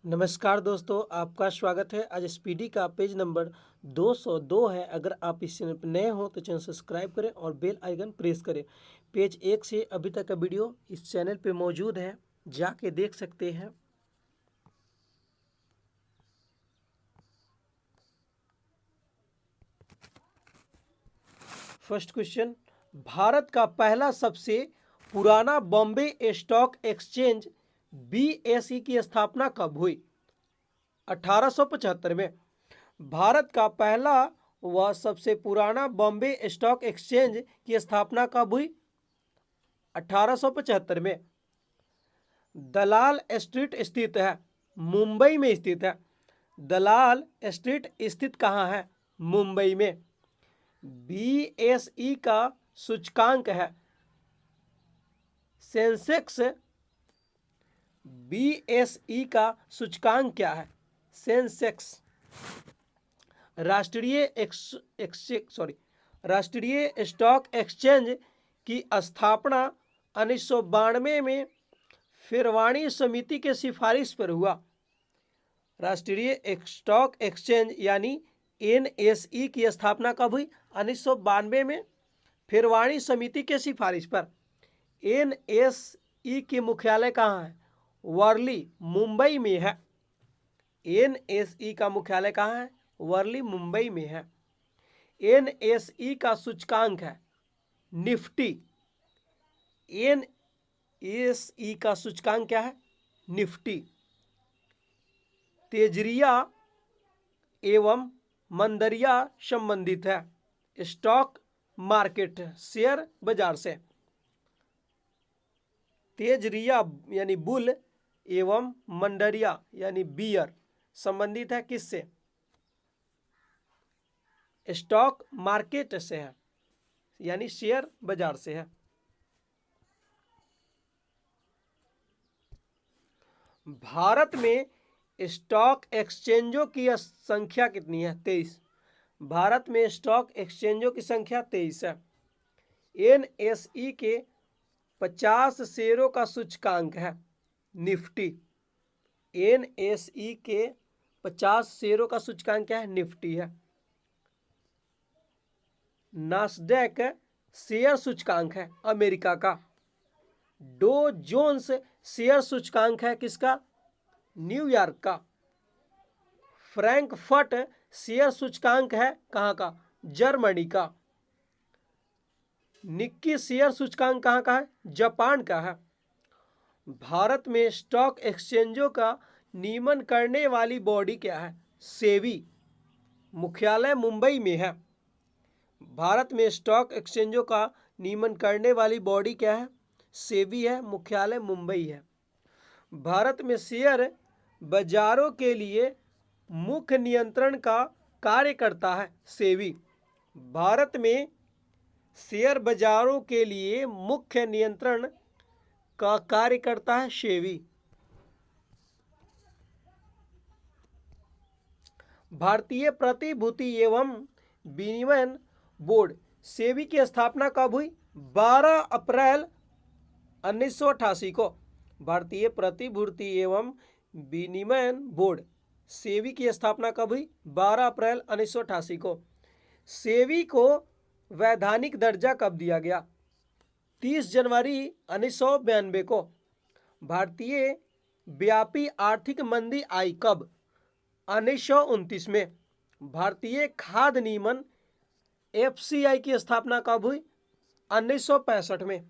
नमस्कार दोस्तों, आपका स्वागत है। आज स्पीडी का पेज नंबर 202 है। अगर आप इस चैनल पर नए हो तो चैनल सब्सक्राइब करें और बेल आइकन प्रेस करें। पेज 1 से अभी तक का वीडियो इस चैनल पे मौजूद है, जाके देख सकते हैं। फर्स्ट क्वेश्चन, भारत का पहला सबसे पुराना बॉम्बे स्टॉक एक्सचेंज BSE की स्थापना कब हुई? 1875 में। भारत का पहला व सबसे पुराना बॉम्बे स्टॉक एक्सचेंज की स्थापना कब हुई? 1875 में। दलाल स्ट्रीट स्थित है, मुंबई में स्थित है। दलाल स्ट्रीट स्थित कहाँ है? मुंबई में। BSE का सूचकांक है सेंसेक्स। BSE का सूचकांक क्या है? सेंसेक्स। राष्ट्रीय स्टॉक एक्सचेंज की स्थापना 1992 में फिरवाणी समिति के सिफारिश पर हुआ। राष्ट्रीय स्टॉक एक्सचेंज यानी NSE की स्थापना कब हुई? 1992 में फिरवाणी समिति के सिफारिश पर। NSE की मुख्यालय कहाँ है? वर्ली, मुंबई में है। NSE का मुख्यालय कहाँ है? वर्ली, मुंबई में है। NSE का सूचकांक है निफ्टी। NSE का सूचकांक क्या है? निफ्टी। तेजरिया एवं मंदरिया संबंधित है स्टॉक मार्केट शेयर बाजार से। तेजरिया यानी बुल एवं मंडरिया यानी बियर संबंधित है किससे? स्टॉक मार्केट से है, यानी शेयर बाजार से है। भारत में स्टॉक एक्सचेंजों की संख्या कितनी है? 23। भारत में स्टॉक एक्सचेंजों की संख्या 23 है। NSE के 50 शेयरों का सूचकांक है निफ्टी। NSE के 50 शेयरों का सूचकांक क्या है? निफ्टी है। नास्डैक शेयर सूचकांक है अमेरिका का। डो जोन्स शेयर सूचकांक है किसका? न्यूयॉर्क का। फ्रैंकफर्ट शेयर सूचकांक है कहाँ का? जर्मनी का। निक्की शेयर सूचकांक कहाँ का है? जापान का है। भारत में स्टॉक एक्सचेंजों का नियमन करने वाली बॉडी क्या है? सेबी। मुख्यालय मुंबई में है। भारत में स्टॉक एक्सचेंजों का नियमन करने वाली बॉडी क्या है? सेबी है। मुख्यालय मुंबई है। भारत में शेयर बाजारों के लिए मुख्य नियंत्रण का कार्य करता है सेबी। भारत में शेयर बाजारों के लिए मुख्य नियंत्रण का कार्य करता है सेबी। भारतीय प्रतिभूति एवं विनिमय बोर्ड सेबी की स्थापना कब हुई? 12 अप्रैल 1988 को। भारतीय प्रतिभूति एवं विनिमय बोर्ड सेबी की स्थापना कब हुई? 12 अप्रैल 1988 को। सेबी को वैधानिक दर्जा कब दिया गया? 30 जनवरी 1992 को। भारतीय व्यापी आर्थिक मंदी आई कब? 1929 में। भारतीय खाद्य नियमन FCI की स्थापना कब हुई? 1965 में।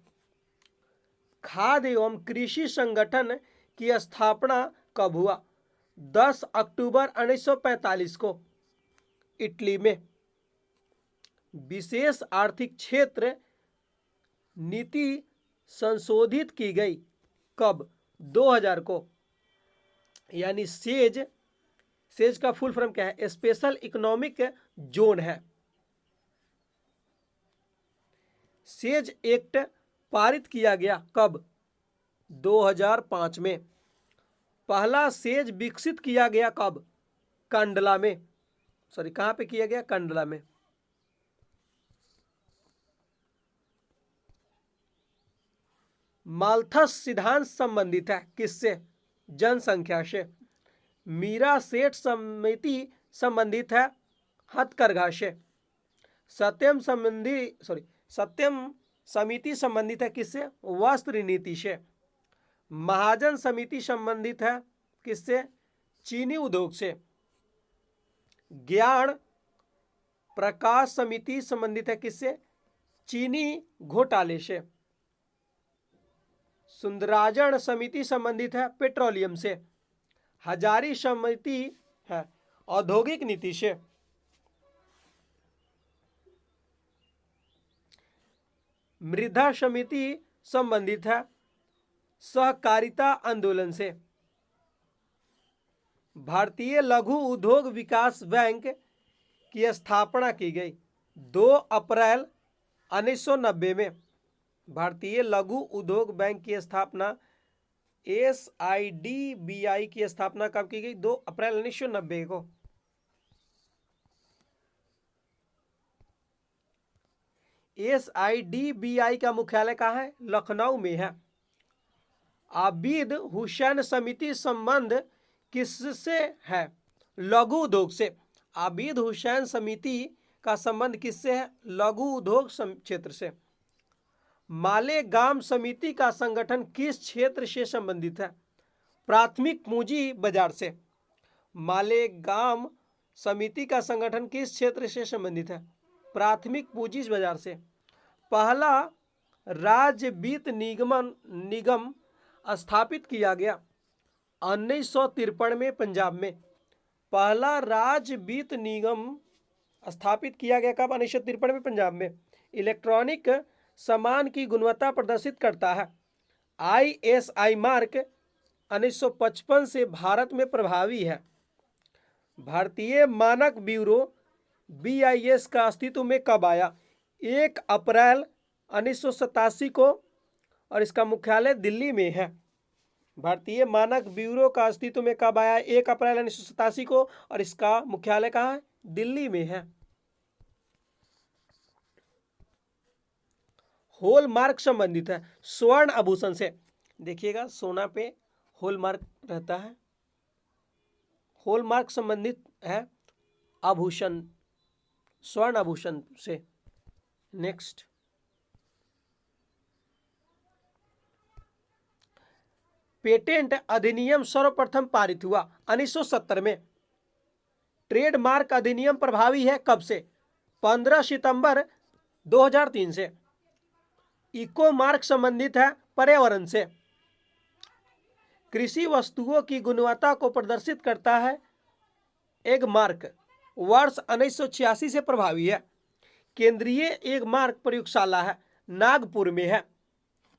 खाद्य एवं कृषि संगठन की स्थापना कब हुआ? 10 अक्टूबर 1945 को इटली में। विशेष आर्थिक क्षेत्र नीति संशोधित की गई कब? 2000 को। यानी सेज का फुल फॉर्म क्या है? स्पेशल इकोनॉमिक जोन है। सेज एक्ट पारित किया गया कब? 2005 में। पहला सेज विकसित किया गया कब? कंडला में। कहाँ पे किया गया? कंडला में। माल्थस सिद्धांत संबंधित है किससे? जनसंख्या से। मीरा सेठ समिति संबंधित है हथकरघा से। सत्यम समिति संबंधित है किससे? वस्त्र नीति से। महाजन समिति संबंधित है किससे? चीनी उद्योग से। ज्ञान प्रकाश समिति संबंधित है किससे? चीनी घोटाले से। सुंदराजन समिति संबंधित है पेट्रोलियम से। हजारी समिति है औद्योगिक नीति से। मृदा समिति संबंधित है सहकारिता आंदोलन से। भारतीय लघु उद्योग विकास बैंक की स्थापना की गई 2 अप्रैल 1990 में। भारतीय लघु उद्योग बैंक की स्थापना SIDBI की स्थापना कब की गई? 2 अप्रैल 1990 को। SIDBI का मुख्यालय कहाँ है? लखनऊ में है। आबिद हुसैन समिति संबंध किससे है? लघु उद्योग से। आबिद हुसैन समिति का संबंध किससे है? लघु उद्योग क्षेत्र से। मालेगाम समिति का संगठन किस क्षेत्र से संबंधित है? प्राथमिक पूंजी बाजार से। मालेगाम समिति का संगठन किस क्षेत्र से संबंधित है? प्राथमिक पूंजी बाजार से। पहला राज्य वित्त निगम स्थापित किया गया 1953 में पंजाब में। पहला राज्य वित्त निगम स्थापित किया गया कब? 1953 में पंजाब में। इलेक्ट्रॉनिक सामान की गुणवत्ता प्रदर्शित करता है ISI मार्क 1955 से भारत में प्रभावी है। भारतीय मानक ब्यूरो BIS का अस्तित्व में कब आया? 1 अप्रैल 1987 को और इसका मुख्यालय दिल्ली में है। भारतीय मानक ब्यूरो का अस्तित्व में कब आया? 1 अप्रैल 1987 को और इसका मुख्यालय कहाँ है? दिल्ली में है। हॉलमार्क संबंधित है स्वर्ण आभूषण से। देखिएगा सोना पे हॉलमार्क रहता है। हॉलमार्क संबंधित है आभूषण, स्वर्ण आभूषण से। नेक्स्ट, पेटेंट अधिनियम सर्वप्रथम पारित हुआ 1970 में। ट्रेडमार्क अधिनियम प्रभावी है कब से? 15 सितंबर 2003 से। इको मार्क संबंधित है पर्यावरण से। कृषि वस्तुओं की गुणवत्ता को प्रदर्शित करता है एग मार्क, वर्ष 1986 से प्रभावी है। केंद्रीय एग मार्क प्रयोगशाला है नागपुर में है।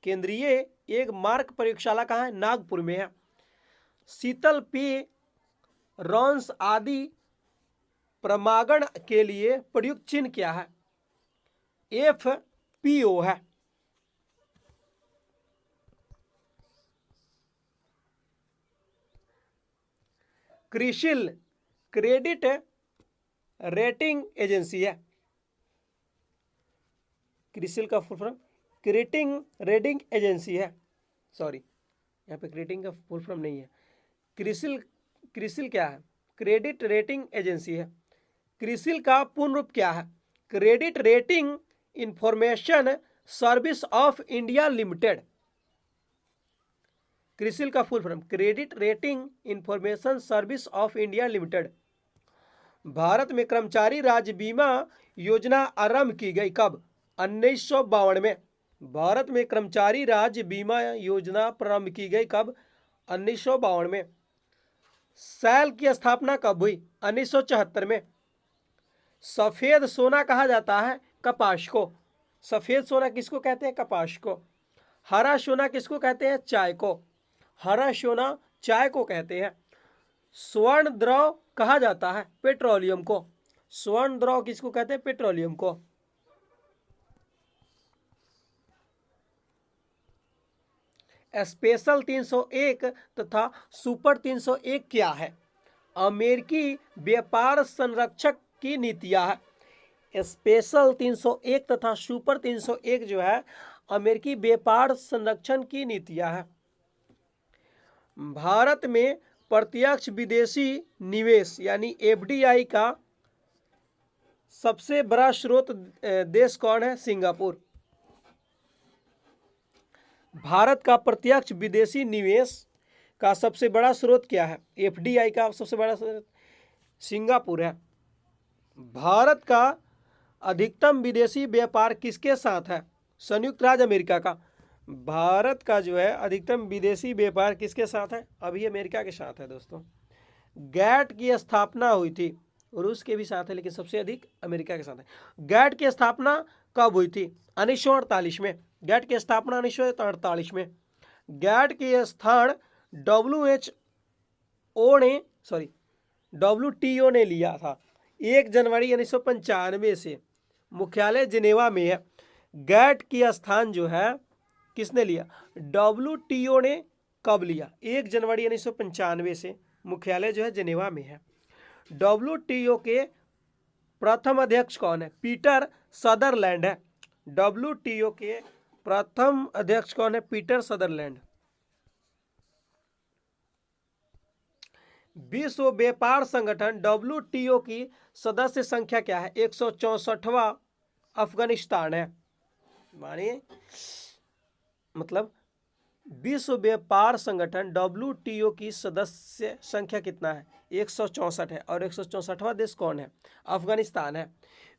केंद्रीय एग मार्क प्रयोगशाला कहाँ है? नागपुर में है। शीतल पेय रॉन्स आदि प्रमाणन के लिए प्रयुक्त चिन्ह क्या है? FPO है। क्रिसिल क्रेडिट रेटिंग एजेंसी है। क्रिसिल का full form credit rating agency है। सॉरी, यहाँ पे क्रेडिट का फुल फॉर्म नहीं है। क्रिसिल क्या है? क्रेडिट रेटिंग एजेंसी है। क्रिसिल का पूर्ण रूप क्या है? Credit rating information service of India limited. CRISIL का full form credit rating information service of India limited. भारत में कर्मचारी राज्य बीमा योजना आरंभ की गई कब? 1952 में। भारत में कर्मचारी राज्य बीमा योजना प्रारंभ की गई कब? 1952 में। सेल की स्थापना कब हुई? 1974 में। सफेद सोना कहा जाता है कपास को। सफेद सोना किसको कहते हैं? कपास को। हरा सोना किसको कहते हैं? चाय को। हरा सोना चाय को कहते हैं। स्वर्ण द्रव कहा जाता है पेट्रोलियम को। स्वर्ण द्रव किसको कहते हैं? पेट्रोलियम को। स्पेशल 301 तथा सुपर 301 क्या है? अमेरिकी व्यापार संरक्षक की नीतियां है। स्पेशल 301 तथा सुपर 301 जो है अमेरिकी व्यापार संरक्षण की नीतियां है। भारत में प्रत्यक्ष विदेशी निवेश यानी एफडीआई का सबसे बड़ा स्रोत देश कौन है? सिंगापुर। भारत का प्रत्यक्ष विदेशी निवेश का सबसे बड़ा स्रोत क्या है? एफडीआई का सबसे बड़ा स्रोत सिंगापुर है। भारत का अधिकतम विदेशी व्यापार किसके साथ है? संयुक्त राज्य अमेरिका का। भारत का जो है अधिकतम विदेशी व्यापार किसके साथ है? अभी अमेरिका के साथ है दोस्तों। गैट की स्थापना हुई थी, रूस के भी साथ है लेकिन सबसे अधिक अमेरिका के साथ है। गैट की स्थापना कब हुई थी? 1948 में। गैट की स्थापना 1948 में। गैट के स्थान WTO ने लिया था 1 जनवरी 1995 से। मुख्यालय जिनेवा में है। गैट की स्थान जो है किसने लिया? WTO ने कब लिया? 1 जनवरी 1995 से। मुख्यालय जो है जिनेवा में है। WTO के प्रथम अध्यक्ष कौन है? पीटर सदरलैंड है। WTO के प्रथम अध्यक्ष कौन है? Peter Sutherland. विश्व व्यापार संगठन WTO की सदस्य संख्या क्या है? 164वां अफगानिस्तान है। मानिए मतलब विश्व व्यापार संगठन WTO की सदस्य संख्या कितना है? 164 है। और 164वां देश कौन है? अफगानिस्तान है।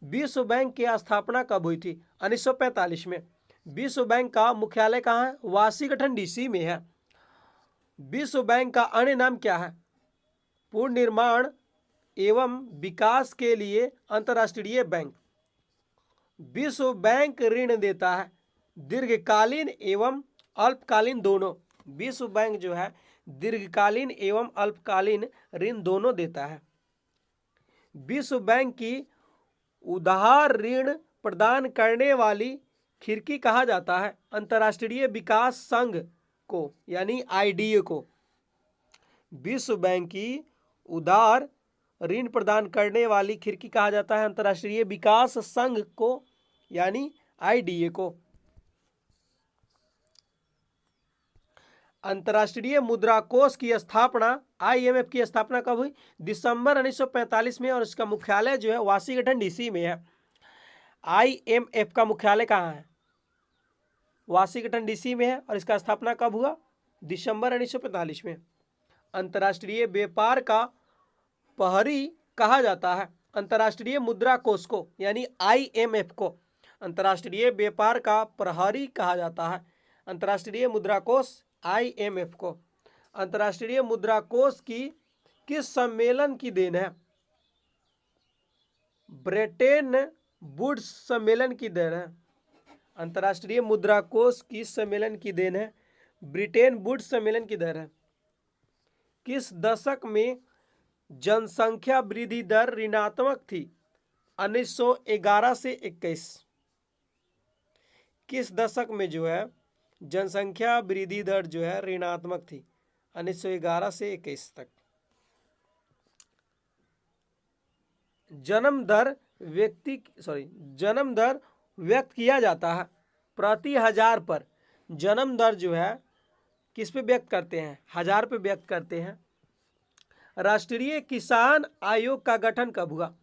विश्व बैंक की स्थापना कब हुई थी? 1945 में। विश्व बैंक का मुख्यालय कहाँ है? वाशिंगटन DC में है। विश्व बैंक का अन्य नाम क्या है? पूर्ण निर्माण एवं विकास के लिए अंतर्राष्ट्रीय बैंक। विश्व बैंक ऋण देता है दीर्घकालीन एवं अल्पकालीन दोनों। विश्व बैंक जो है दीर्घकालीन एवं अल्पकालीन ऋण दोनों देता है। विश्व बैंक की उधार ऋण प्रदान करने वाली खिड़की कहा जाता है? अंतर्राष्ट्रीय विकास संघ को यानी IDA को। विश्व बैंक की उधार ऋण प्रदान करने वाली खिड़की कहा जाता है? अंतर्राष्ट्रीय विकास संघ को यानी IDA को। अंतर्राष्ट्रीय मुद्रा कोष की स्थापना IMF की स्थापना कब हुई? दिसंबर 1945 में। और इसका मुख्यालय जो है वाशिंगटन DC में है। IMF का मुख्यालय कहाँ है? वाशिंगटन DC में है। और इसका स्थापना कब हुआ? दिसंबर 1945 में। अंतर्राष्ट्रीय व्यापार का प्रहरी कहा जाता है? अंतर्राष्ट्रीय मुद्रा कोष को यानी IMF को अंतर्राष्ट्रीय व्यापार का प्रहरी कहा जाता है। अंतर्राष्ट्रीय मुद्रा कोष IMF को। अंतर्राष्ट्रीय मुद्रा कोष की किस सम्मेलन की देन है? ब्रेटन वुड्स सम्मेलन की देन है। अंतर्राष्ट्रीय मुद्रा कोष की सम्मेलन की देन है? ब्रिटेन वुड्स सम्मेलन की देन है। किस दशक में जनसंख्या वृद्धि दर ऋणात्मक थी? 1911 से 21। किस दशक में जो है जनसंख्या वृद्धि दर जो है ऋणात्मक थी? 1911 से 21 तक। जन्म दर व्यक्त किया जाता है प्रति हजार पर। जन्म दर जो है किस पे व्यक्त करते हैं? 1000 पे व्यक्त करते हैं। राष्ट्रीय किसान आयोग का गठन कब हुआ?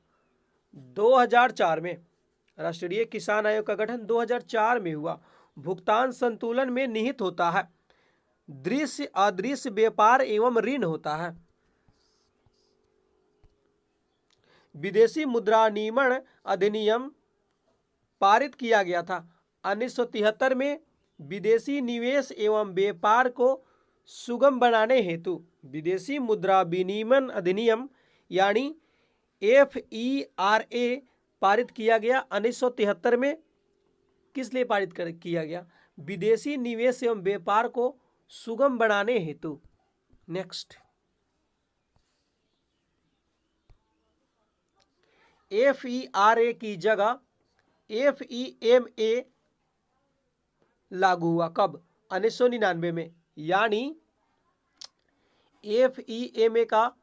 2004 में। राष्ट्रीय किसान आयोग का गठन 2004 में हुआ। भुगतान संतुलन में निहित होता है। दृश्य अदृश्य व्यापार एवं ऋण होता है। विदेशी मुद्रा नियमन अधिनियम पारित किया गया था 1973 में। विदेशी निवेश एवं व्यापार को सुगम बनाने हेतु विदेशी मुद्रा विनिमय अधिनियम यानी FERA पारित किया गया 1973 में। किस लिए पारित किया गया? विदेशी निवेश एवं व्यापार को सुगम बनाने हेतु। नेक्स्ट, FERA की जगह FEMA लागू हुआ कब? 1999 में। यानी FEMA का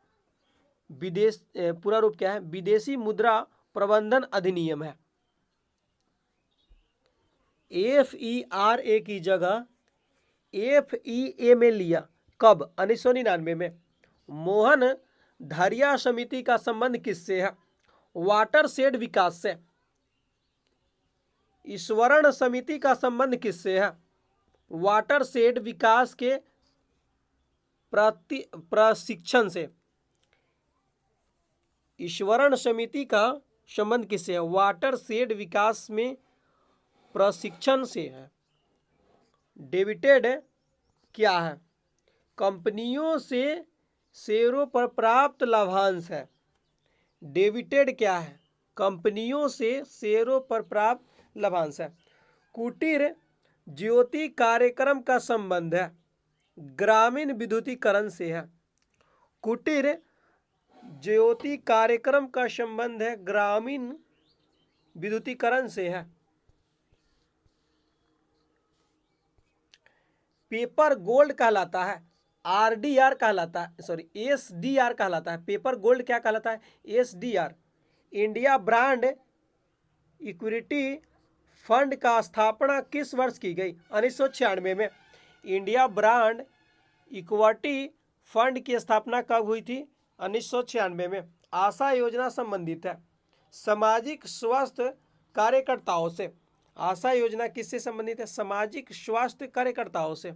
पूरा रूप क्या है? विदेशी मुद्रा प्रबंधन अधिनियम है। FERA की जगह FEMA लिया कब? 1999 में। मोहन धरिया समिति का संबंध किससे है? वाटरशेड विकास से। ईश्वरण समिति का संबंध किससे है? वाटरशेड विकास के प्रशिक्षण से। ईश्वरण समिति का संबंध किससे है? वाटरशेड विकास में प्रशिक्षण से है। डिविडेंड क्या है? कंपनियों से शेयरों पर प्राप्त लाभांश है। डिविडेंड क्या है? कंपनियों से शेयरों पर प्राप्त लाभांश है। कुटीर ज्योति कार्यक्रम का संबंध है ग्रामीण विद्युतीकरण से है। कुटीर ज्योति कार्यक्रम का संबंध है ग्रामीण विद्युतीकरण से है। पेपर गोल्ड कहलाता है, आरडीआर कहलाता है, सॉरी एसडीआर कहलाता है। पेपर गोल्ड क्या कहलाता है? SDR. India brand equity fund का स्थापना किस वर्ष की गई? 1996 में। इंडिया ब्रांड इक्विटी फंड की स्थापना कब हुई थी? 1996 में। आशा योजना संबंधित है सामाजिक स्वास्थ्य कार्यकर्ताओं से। आशा योजना किससे संबंधित है? सामाजिक स्वास्थ्य कार्यकर्ताओं से।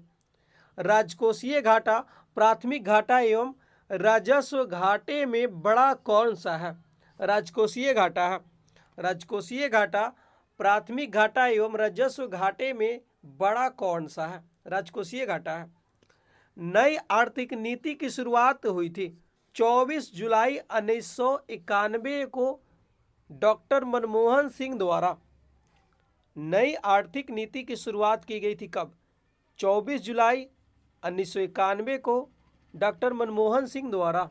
राजकोषीय घाटा, प्राथमिक घाटा एवं राजस्व घाटे में बड़ा कौन सा है? राजकोषीय घाटा है। राजकोषीय घाटा, प्राथमिक घाटा एवं राजस्व घाटे में बड़ा कौन सा है? राजकोषीय घाटा है। नई आर्थिक नीति की शुरुआत हुई थी 24 जुलाई 1991 को डॉक्टर मनमोहन सिंह द्वारा। नई आर्थिक नीति की शुरुआत की गई थी कब? 24 जुलाई 1991 को डॉक्टर मनमोहन सिंह द्वारा।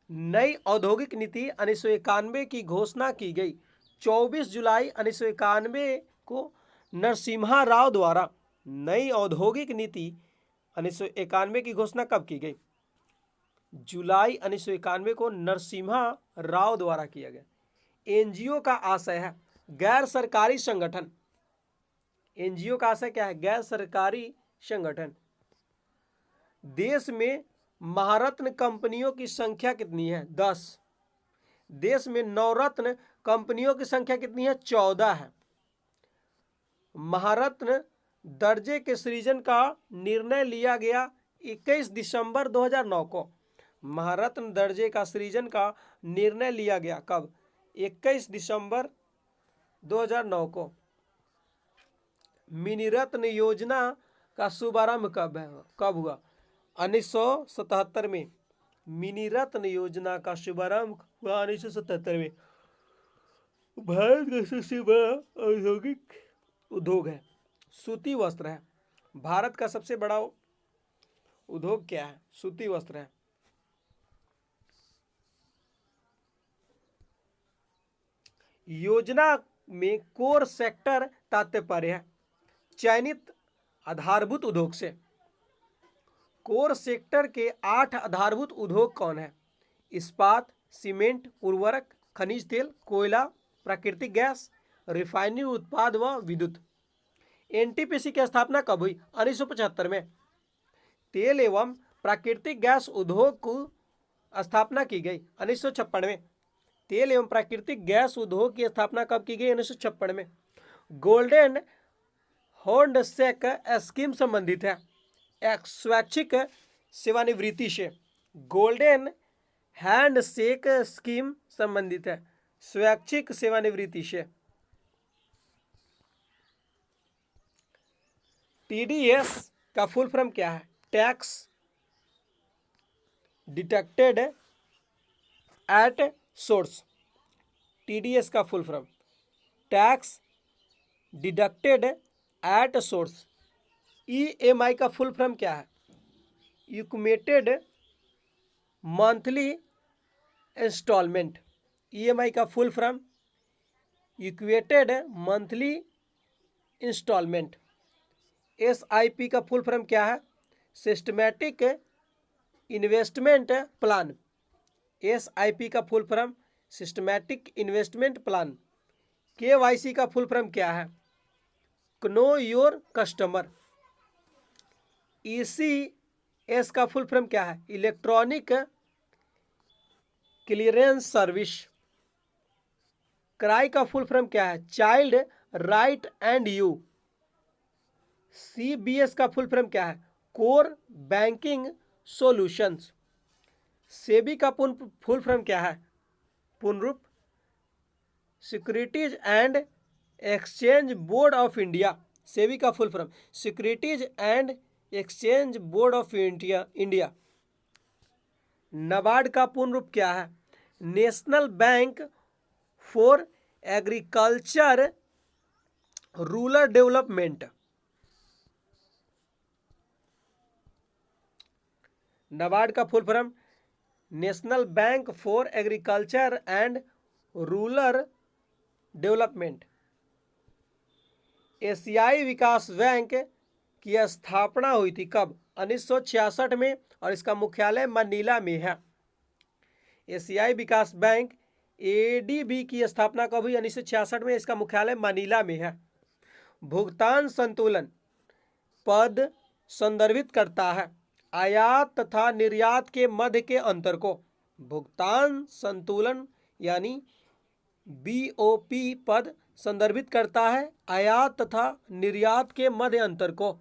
नई औद्योगिक नीति 1991 की घोषणा की गई 24 जुलाई 1991 को नरसिम्हा राव द्वारा। नई औद्योगिक नीति 1991 की घोषणा कब की गई? जुलाई 1991 को नरसिम्हा राव द्वारा किया गया। एनजीओ का आशय है गैर सरकारी संगठन। एनजीओ का आशय क्या है? गैर सरकारी संगठन। देश में महारत्न कंपनियों की संख्या कितनी है? 10। देश में नवरत्न कंपनियों की संख्या कितनी है? 14 है। महारत्न दर्जे के सृजन का निर्णय लिया गया 21 दिसंबर 2009 को। महारत्न दर्जे का सृजन का निर्णय लिया गया कब? 21 दिसंबर 2009 को। मिनीरत्न योजना का शुभारंभ कब हुआ? 1977 में। मिनीरत्न योजना का शुभारंभ हुआ 1977 में। भारत का सबसे बड़ा औद्योगिक उद्योग है सूती वस्त्र है। भारत का सबसे बड़ा उद्योग क्या है? सूती वस्त्र है। योजना में कोर सेक्टर तात्पर्य है चयनित आधारभूत उद्योग से। कोर सेक्टर के 8 आधारभूत उद्योग कौन है? इस्पात, सीमेंट, उर्वरक, खनिज तेल, कोयला, प्राकृतिक गैस, रिफाइनरी उत्पाद व विद्युत। एनटीपीसी की स्थापना कब हुई? 1975 में। तेल एवं प्राकृतिक गैस उद्योग की स्थापना की गई 1956 में। तेल एवं प्राकृतिक गैस उद्योग की स्थापना कब की गई? 1956 में। गोल्डन हैंडशेक स्कीम संबंधित है स्वैच्छिक सेवानिवृत्ति से। गोल्डन हैंडशेक स्कीम संबंधित है स्वैच्छिक सेवानिवृत्ति से। टीडीएस का फुल फॉर्म क्या है? Tax deducted at source. TDS का full form tax deducted at source. EMI का फुल फॉर्म क्या है? Equated monthly installment. ईएमआई का full form equated monthly installment. SIP का फुल फॉर्म क्या है? Systematic investment plan. एसआईपी का full form systematic investment plan. KYC का full form क्या है? Know your customer. ECS का फुल फॉर्म क्या है? Electronic clearance service. क्राई का फुल फॉर्म क्या है? Child right and you. CBS का फुल फॉर्म क्या है? Core banking solutions. सेबी का फुल फॉर्म क्या है? पूर्ण रूप securities and exchange board of India. SEBI का full form securities and exchange board of India. NABARD का पूर्ण रूप क्या है? National bank for agriculture rural development. NABARD का full form national bank for agriculture and rural development. एशियाई विकास बैंक की स्थापना हुई थी कब? 1966 में, और इसका मुख्यालय मनीला में है। एशियाई विकास बैंक ADB की स्थापना कब हुई? 1966 में, इसका मुख्यालय मनीला में है। भुगतान संतुलन पद संदर्भित करता है आयात तथा निर्यात के मध्य के अंतर को। भुगतान संतुलन यानी BOP पद संदर्भित करता है आयात तथा निर्यात के मध्य अंतर को।